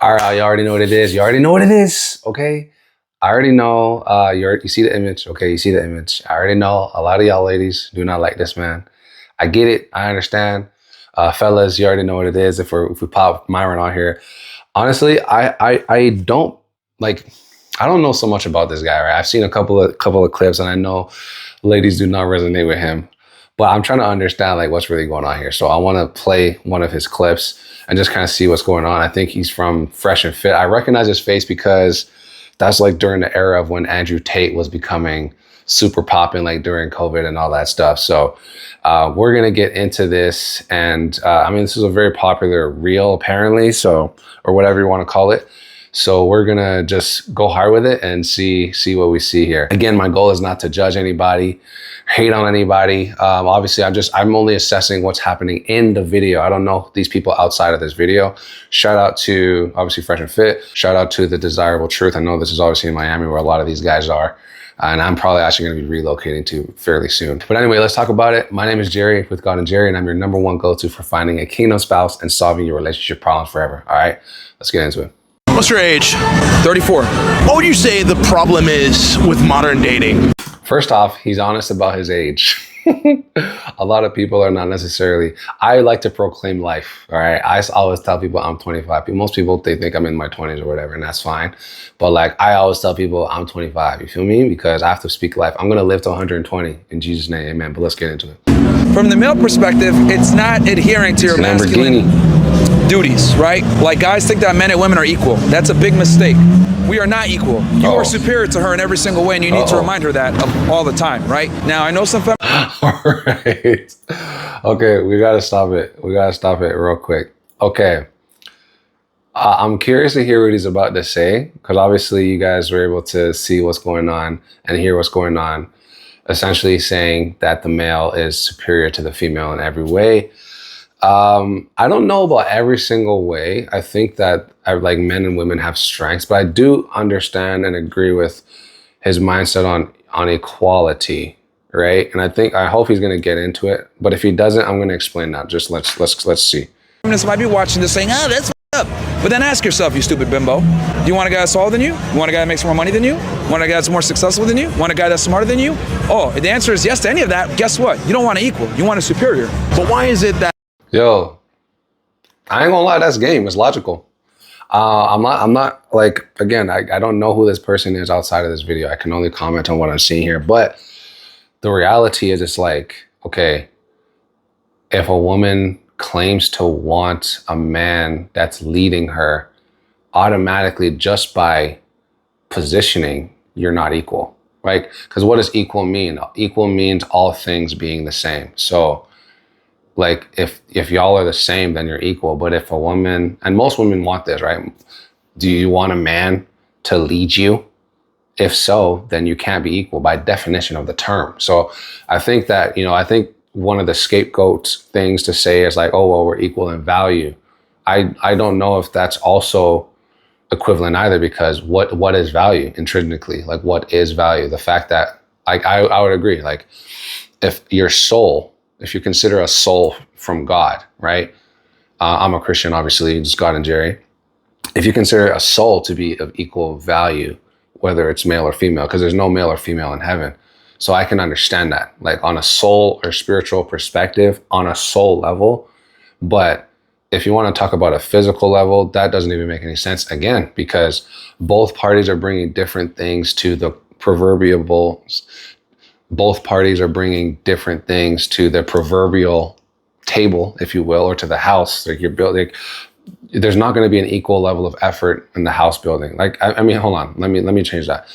All right, you already know what it is. You already know what it is, okay? I already know. You see the image, okay? You see the image. I already know a lot of y'all ladies do not like this man. I get it. I understand. Fellas, you already know what it is. If we pop Myron on here, honestly, I don't like. I don't know so much about this guy, right? I've seen a couple of clips, and I know ladies do not resonate with him. But I'm trying to understand like what's really going on here. So I want to play one of his clips and just kind of see what's going on. I think he's from Fresh and Fit. I recognize his face because that's like during the era of when Andrew Tate was becoming super popping, like during COVID and all that stuff. So we're going to get into this. And I mean, this is a very popular reel apparently. So, or whatever you want to call it. So we're going to just go hard with it and see what we see here. Again, my goal is not to judge anybody, hate on anybody. Obviously, I'm only assessing what's happening in the video. I don't know these people outside of this video. Shout out to obviously Fresh and Fit. Shout out to The Desirable Truth. I know this is obviously in Miami where a lot of these guys are. And I'm probably actually going to be relocating to fairly soon. But anyway, let's talk about it. My name is Jerry with God and Jerry, and I'm your #1 go-to for finding a kingdom spouse and solving your relationship problems forever. All right, let's get into it. What's your age? 34. What would you say the problem is with modern dating? First off, he's honest about his age. A lot of people are not necessarily. I like to proclaim life, all right? I always tell people I'm 25. Most people, they think I'm in my 20s or whatever, and that's fine. But like, I always tell people I'm 25, you feel me? Because I have to speak life. I'm gonna live to 120 in Jesus' name, amen. But let's get into it. From the male perspective, it's not adhering to your masculine duties, right? Like guys think that men and women are equal. That's a big mistake. We are not equal. You are superior to her in every single way, and you need to remind her that all the time, right? Now, I know some all right. Okay, we gotta stop it. We gotta stop it real quick. Okay. I'm curious to hear what he's about to say, because obviously you guys were able to see what's going on and hear what's going on. Essentially saying that the male is superior to the female in every way. I don't know about every single way. I think that like men and women have strengths, but I do understand and agree with his mindset on equality, right? And I hope he's going to get into it. But if he doesn't, I'm going to explain that. Just let's see. feminists might be watching this saying, that's up. But then ask yourself, you stupid bimbo, do you want a guy that's taller than you? You want a guy that makes more money than you? Want a guy that's more successful than you? Want a guy that's smarter than you? Oh, if the answer is yes to any of that, guess what? You don't want an equal. You want a superior. But why is it that? Yo, I ain't gonna lie, that's game. It's logical. I'm not like, again, I don't know who this person is outside of this video. I can only comment on what I'm seeing here. But the reality is, it's like, okay, if a woman claims to want a man that's leading her, automatically just by positioning, you're not equal, right? Because what does equal mean? Equal means all things being the same. So like if y'all are the same, then you're equal. But if a woman, and most women want this, right? Do you want a man to lead you? If so, then you can't be equal by definition of the term. So I think that, I think one of the scapegoat things to say is like, oh, well, we're equal in value. I don't know if that's also equivalent either, because what is value intrinsically? Like, what is value? The fact that I would agree, like if your soul, if you consider a soul from God, right? I'm a Christian, obviously, just God and Jerry. If you consider a soul to be of equal value, whether it's male or female, because there's no male or female in heaven. So I can understand that, like on a soul or spiritual perspective, on a soul level. But if you want to talk about a physical level, that doesn't even make any sense, again, because both parties are bringing different things to the proverbial. Both parties are bringing different things to the proverbial table, if you will, or to the house. Like you're building, there's not going to be an equal level of effort in the house building. Like, I mean, hold on, let me change that.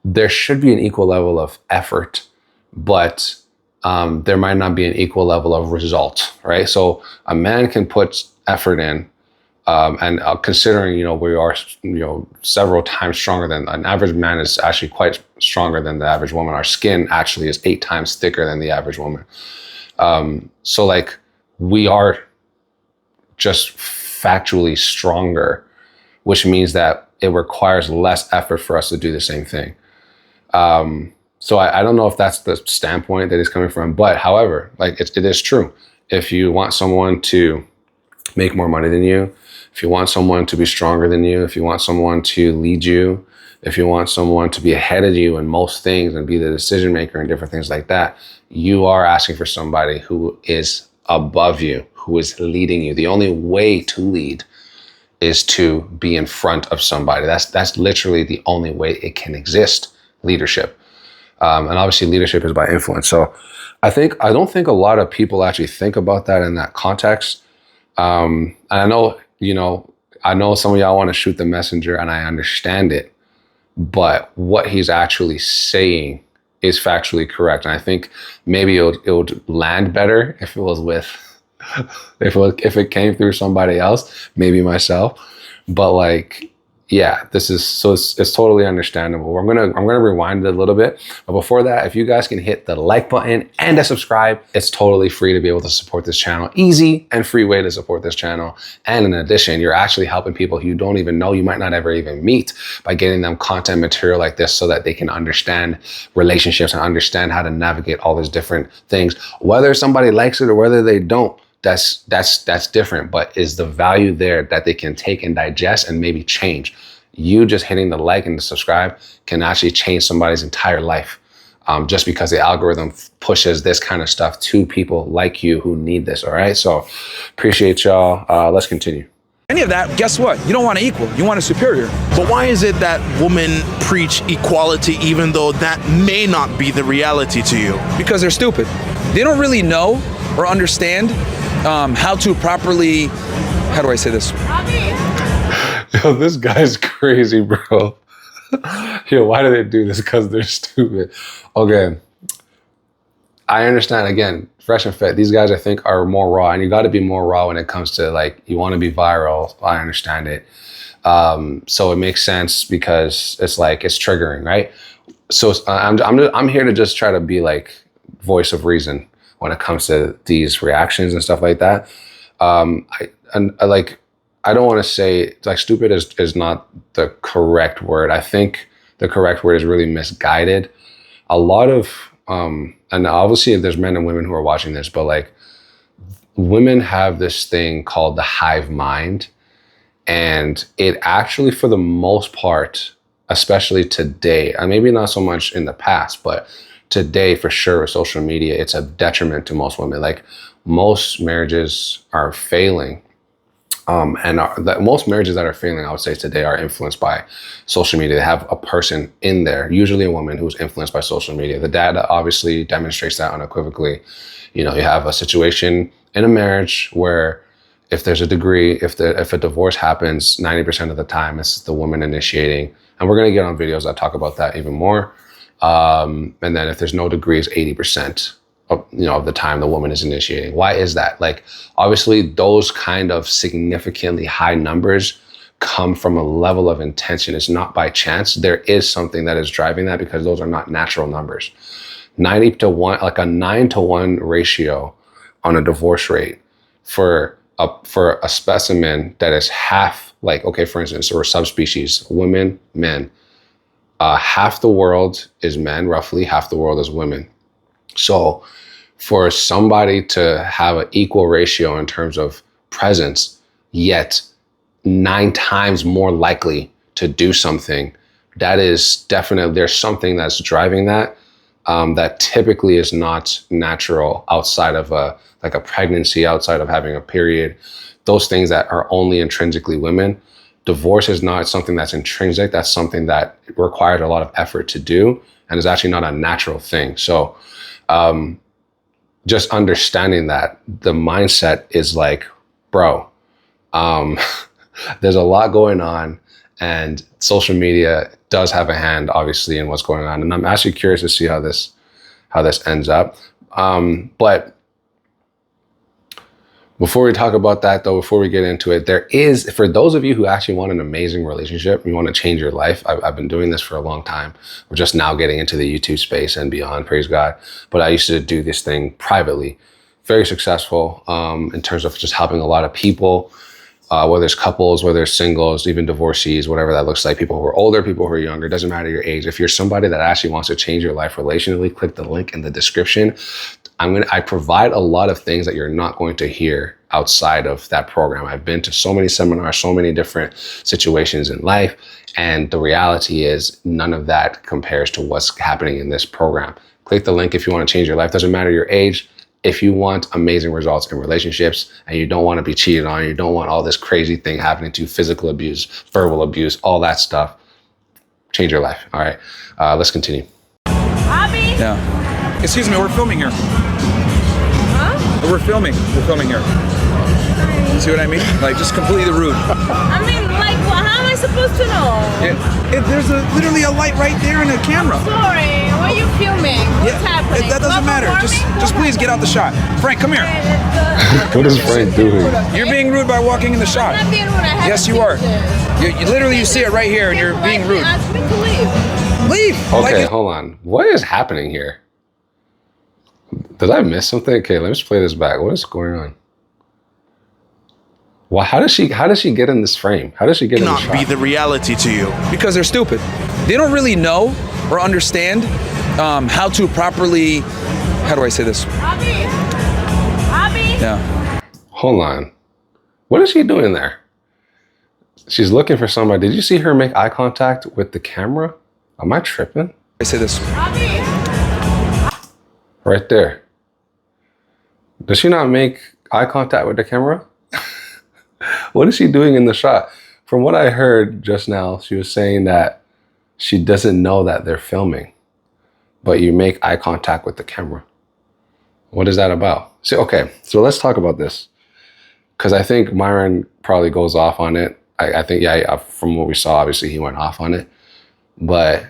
There should be an equal level of effort, but there might not be an equal level of result, right? So a man can put effort in, and considering, we are, several times stronger than an average man is actually quite stronger than the average woman. Our skin actually is 8 times thicker than the average woman. So like we are just factually stronger, which means that it requires less effort for us to do the same thing. So I don't know if that's the standpoint that he's coming from, but however, like it is true. If you want someone to make more money than you, If you want someone to be stronger than you, if you want someone to lead you, if you want someone to be ahead of you in most things and be the decision maker and different things like that, you are asking for somebody who is above you, who is leading you. The only way to lead is to be in front of somebody. That's literally the only way it can exist, leadership. And obviously leadership is by influence. So I don't think a lot of people actually think about that in that context. And I know, I know some of y'all want to shoot the messenger, and I understand it, but what he's actually saying is factually correct. And I think maybe it would land better if it was with, if it came through somebody else, maybe myself. But like, yeah, it's totally understandable. I'm gonna rewind it a little bit, but before that, if you guys can hit the like button and the subscribe, it's totally free to be able to support this channel. Easy and free way to support this channel. And in addition, you're actually helping people who you don't even know, you might not ever even meet, by getting them content material like this so that they can understand relationships and understand how to navigate all these different things. Whether somebody likes it or whether they don't, that's different, but is the value there that they can take and digest and maybe change? You just hitting the like and the subscribe can actually change somebody's entire life, just because the algorithm pushes this kind of stuff to people like you who need this. All right, so appreciate y'all. Let's continue. Any of that, guess what? You don't want an equal, you want a superior. But why is it that women preach equality even though that may not be the reality to you? Because they're stupid. They don't really know or understand how to properly, how do I say this? Yo, this guy's crazy, bro. Yo, why do they do this? Because they're stupid. Okay. I understand, again, fresh and fit. These guys, I think, are more raw, and you got to be more raw when it comes to, like, you want to be viral. I understand it. So it makes sense because it's like, it's triggering, right? So I'm here to just try to be like voice of reason when it comes to these reactions and stuff like that. I don't want to say, like, stupid is not the correct word. I think the correct word is really misguided. A lot of, and obviously there's men and women who are watching this, but like, women have this thing called the hive mind. And it actually, for the most part, especially today, and maybe not so much in the past, but today, for sure, with social media, it's a detriment to most women. Like, most marriages are failing. Most marriages that are failing, I would say today, are influenced by social media. They have a person in there, usually a woman, who's influenced by social media. The data obviously demonstrates that unequivocally. You have a situation in a marriage where if there's a degree, if a divorce happens, 90% of the time it's the woman initiating. And we're going to get on videos that talk about that even more. And then if there's no degrees, 80% of the time the woman is initiating. Why is that? Like, obviously those kind of significantly high numbers come from a level of intention. It's not by chance. There is something that is driving that, because those are not natural numbers. 90-1, like a 9-to-1 ratio on a divorce rate for a specimen that is half, like, okay, for instance, or subspecies, women, men. Half the world is men, roughly half the world is women. So for somebody to have an equal ratio in terms of presence, yet 9 times more likely to do something, that is definitely, there's something that's driving that, that typically is not natural outside of a pregnancy, outside of having a period, those things that are only intrinsically women. Divorce is not something that's intrinsic. That's something that requires a lot of effort to do, and is actually not a natural thing. So just understanding that, the mindset is like, bro, there's a lot going on, and social media does have a hand, obviously, in what's going on. And I'm actually curious to see how this ends up. But before we talk about that, though, before we get into it, there is, for those of you who actually want an amazing relationship, you want to change your life. I've been doing this for a long time. We're just now getting into the YouTube space and beyond, praise God. But I used to do this thing privately, very successful in terms of just helping a lot of people. whether it's couples, whether it's singles, even divorcees, whatever that looks like, people who are older, people who are younger, doesn't matter your age. If you're somebody that actually wants to change your life relationally, click the link in the description. I provide a lot of things that you're not going to hear outside of that program. I've been to so many seminars, so many different situations in life, and the reality is none of that compares to what's happening in this program. Click the link if you want to change your life. Doesn't matter your age. If you want amazing results in relationships and you don't want to be cheated on, you don't want all this crazy thing happening to you, physical abuse, verbal abuse, all that stuff, change your life. All right, let's continue. Bobby? Yeah. Excuse me, we're filming here. Huh? We're filming here. Sorry. See what I mean? Like, just completely rude. I mean, like, well, how am I supposed to know? There's literally a light right there in the camera. Sorry, what are you filming? What's happening? That doesn't matter. Just please get out the shot. Frank, come here. What is Frank doing? You're being rude by walking in the shot. I'm not being rude. I have Yes, you are. You literally, you see it right here, and you're being rude. Ask me to leave. Leave. Okay, hold on. What is happening here? Did I miss something? Okay, let's play this back. What is going on? Well, how does she get in this frame? How does she get in the Not shot? be the reality to you. Because they're stupid. They don't really know or understand how to properly. How do I say this? Bobby? Bobby? Yeah. Hold on. What is she doing there? She's looking for somebody. Did you see her make eye contact with the camera? Am I tripping? I say this. Bobby? Right there. Does she not make eye contact with the camera? What is she doing in the shot? From what I heard just now, she was saying that she doesn't know that they're filming, but you make eye contact with the camera. What is that about? See, okay, so let's talk about this. Because I think Myron probably goes off on it. I think, yeah, from what we saw, obviously he went off on it. But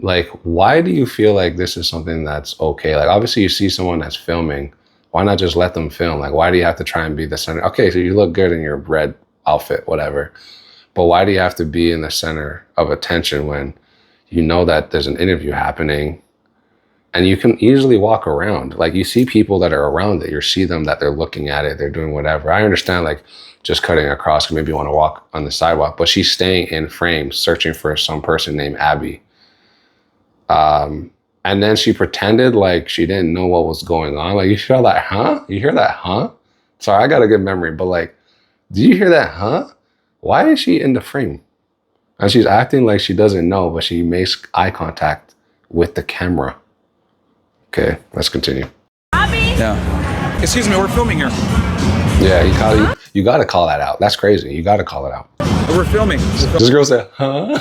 like, why do you feel like this is something that's okay? Like, obviously you see someone that's filming. Why not just let them film? Like, why do you have to try and be the center? Okay, so you look good in your red outfit, whatever. But why do you have to be in the center of attention when you know that there's an interview happening and you can easily walk around? Like, you see people that are around it. You see them that they're looking at it. They're doing whatever. I understand, like, just cutting across, maybe you want to walk on the sidewalk, but she's staying in frame, searching for some person named Abby. And then she pretended like she didn't know what was going on. Like, you hear that, huh? You hear that, huh? Sorry, I got a good memory, but like, do you hear that, huh? Why is she in the frame? And she's acting like she doesn't know, but she makes eye contact with the camera. Okay, let's continue. Bobby? Yeah. Excuse me, we're filming here. Yeah, you got to call that out. That's crazy. You got to call it out. We're filming. This girl said, huh?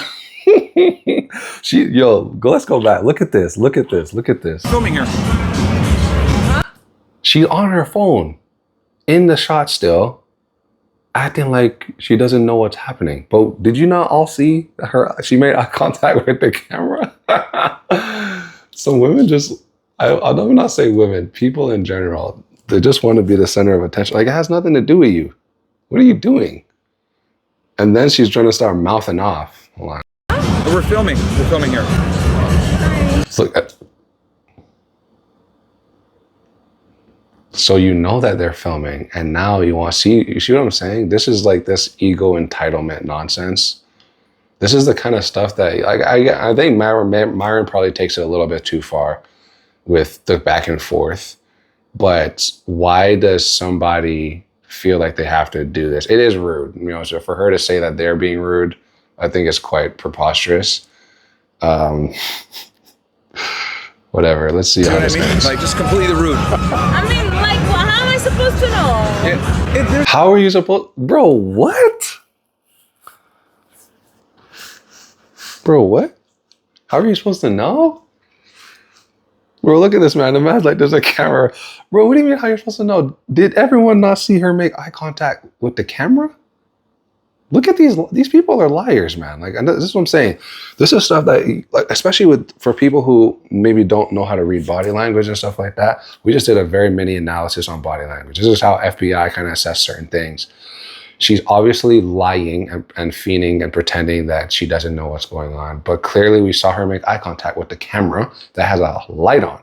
Let's go back. Look at this. Look at this. Look at this. Filming here. She's on her phone in the shot still, acting like she doesn't know what's happening. But did you not all see her? She made eye contact with the camera. Some women just, I'll not say women, people in general, they just want to be the center of attention. Like, it has nothing to do with you. What are you doing? And then she's trying to start mouthing off. Hold on. We're filming. We're filming here. So you know that they're filming, and now you want to see. You see what I'm saying? This is like this ego entitlement nonsense. This is the kind of stuff that, like, I think Myron probably takes it a little bit too far with the back and forth. But why does somebody feel like they have to do this? It is rude, So for her to say that they're being rude, I think it's quite preposterous. Whatever. Let's see how this ends. Like, just completely rude. I mean, like, well, how am I supposed to know? How are you supposed, bro? What, bro? What? How are you supposed to know? Bro, look at this, man. The man's like, there's a camera. Bro, what do you mean how you're supposed to know? Did everyone not see her make eye contact with the camera? Look at these people are liars, man. Like, this is what I'm saying. This is stuff that, like, especially for people who maybe don't know how to read body language and stuff like that. We just did a very mini analysis on body language. This is how FBI kind of assess certain things. She's obviously lying and feigning and pretending that she doesn't know what's going on. But clearly we saw her make eye contact with the camera that has a light on.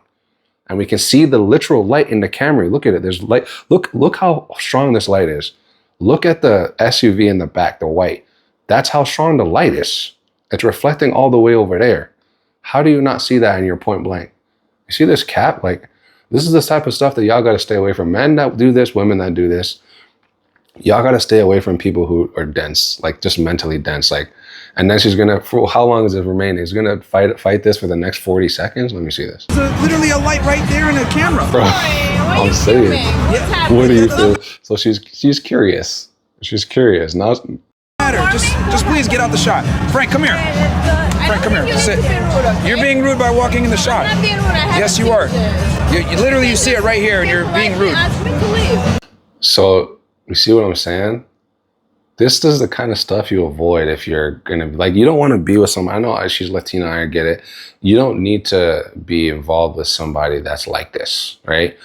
And we can see the literal light in the camera. Look at it. There's light. Look how strong this light is. Look at the SUV in the back, the white. That's how strong the light is. It's reflecting all the way over there. How do you not see that in your point blank? You see this cap? Like, this is the type of stuff that y'all got to stay away from. Men that do this, women that do this. Y'all got to stay away from people who are dense, like just mentally dense. Like, and then she's gonna, for how long is it remaining? She's gonna fight this for the next 40 seconds. Let me see this. There's literally a light right there in the camera. Bro, I'm saying. Yeah. What do you feel? So she's curious. She's curious. Now, just please get out the shot. Frank, come here. Frank, come here. Sit. You're being rude by walking in the shot. I'm not being rude. Yes, you are. You literally, you see it right here, and you're being rude. So you see what I'm saying? This is the kind of stuff you avoid if you're gonna, like, you don't want to be with somebody. I know she's Latina, I get it. You don't need to be involved with somebody that's like this, right?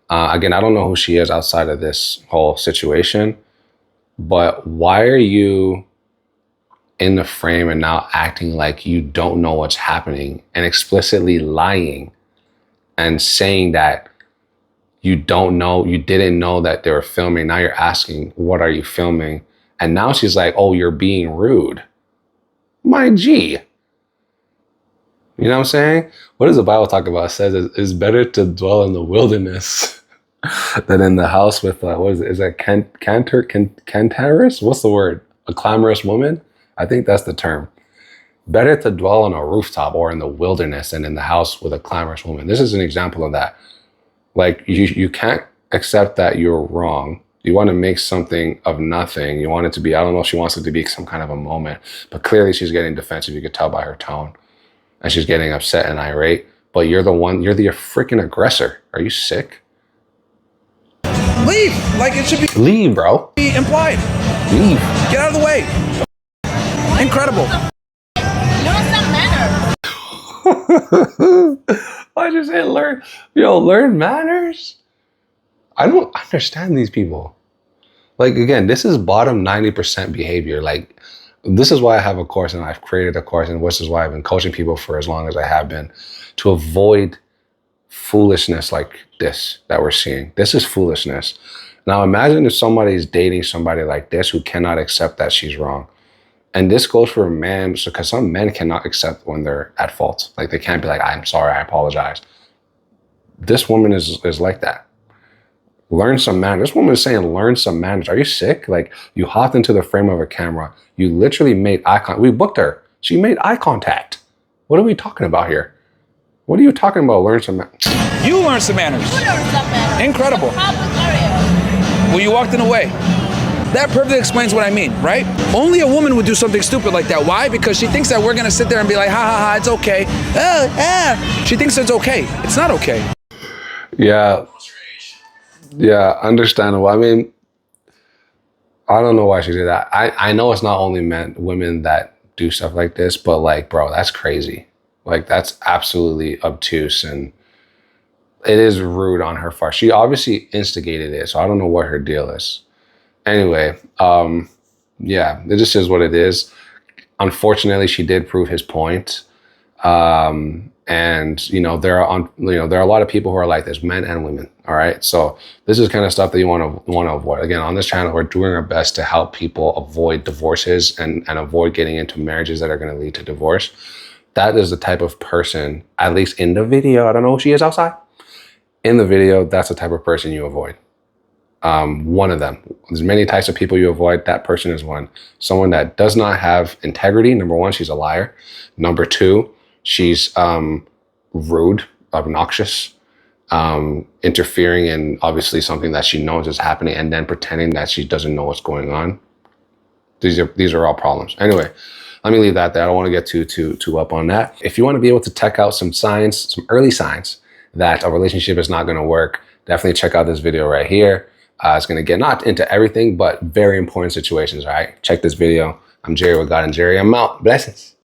Again, I don't know who she is outside of this whole situation, but why are you in the frame and now acting like you don't know what's happening and explicitly lying and saying that you don't know, you didn't know that they were filming. Now you're asking, what are you filming? And now she's like, oh, you're being rude. My G. You know what I'm saying? What does the Bible talk about? It says it's better to dwell in the wilderness than in the house with, what is it? Is that cantankerous? What's the word? A clamorous woman? I think that's the term. Better to dwell on a rooftop or in the wilderness than in the house with a clamorous woman. This is an example of that. Like, you can't accept that you're wrong. You want to make something of nothing. You want it to be, I don't know if she wants it to be some kind of a moment, but clearly she's getting defensive. You could tell by her tone. And she's getting upset and irate. But you're the freaking aggressor. Are you sick? Leave. Like, it should be. Leave, bro. Be implied. Leave. Get out of the way. Incredible. I just said learn manners. I don't understand these people. Like, again, this is bottom 90% behavior. Like, this is why I have a course, and I've created a course, and this is why I've been coaching people for as long as I have been, to avoid foolishness like this that we're seeing. This is foolishness. Now imagine if somebody's dating somebody like this who cannot accept that she's wrong. And this goes for men, because some men cannot accept when they're at fault. Like, they can't be like, I'm sorry, I apologize. This woman is like that. Learn some manners. This woman is saying, learn some manners. Are you sick? Like, you hopped into the frame of a camera. You literally made eye contact. We booked her. She made eye contact. What are we talking about here? What are you talking about? Learn some manners. You learned some manners. Incredible. Well, you walked in the way. That perfectly explains what I mean, right? Only a woman would do something stupid like that. Why? Because she thinks that we're gonna sit there and be like, ha ha ha, it's okay. She thinks it's okay. It's not okay. Yeah. Yeah, understandable. I mean, I don't know why she did that. I know it's not only women that do stuff like this, but like, bro, that's crazy. Like, that's absolutely obtuse, and it is rude on her part. She obviously instigated it, so I don't know what her deal is. Anyway, yeah, it just is what it is. Unfortunately, she did prove his point. And there are a lot of people who are like this, men and women. All right. So this is kind of stuff that you want to avoid. Again, on this channel, we're doing our best to help people avoid divorces and avoid getting into marriages that are going to lead to divorce. That is the type of person, at least in the video, I don't know who she is outside. In the video, that's the type of person you avoid. One of them. There's many types of people you avoid. That person is one. Someone that does not have integrity. Number one, she's a liar. Number two, she's rude, obnoxious, interfering in obviously something that she knows is happening and then pretending that she doesn't know what's going on. These are all problems. Anyway, let me leave that there. I don't want to get too up on that. If you want to be able to check out some signs, some early signs that a relationship is not going to work, definitely check out this video right here. It's going to get not into everything, but very important situations. All right, check this video. I'm Jerry with God and Jerry. I'm out. Blessings.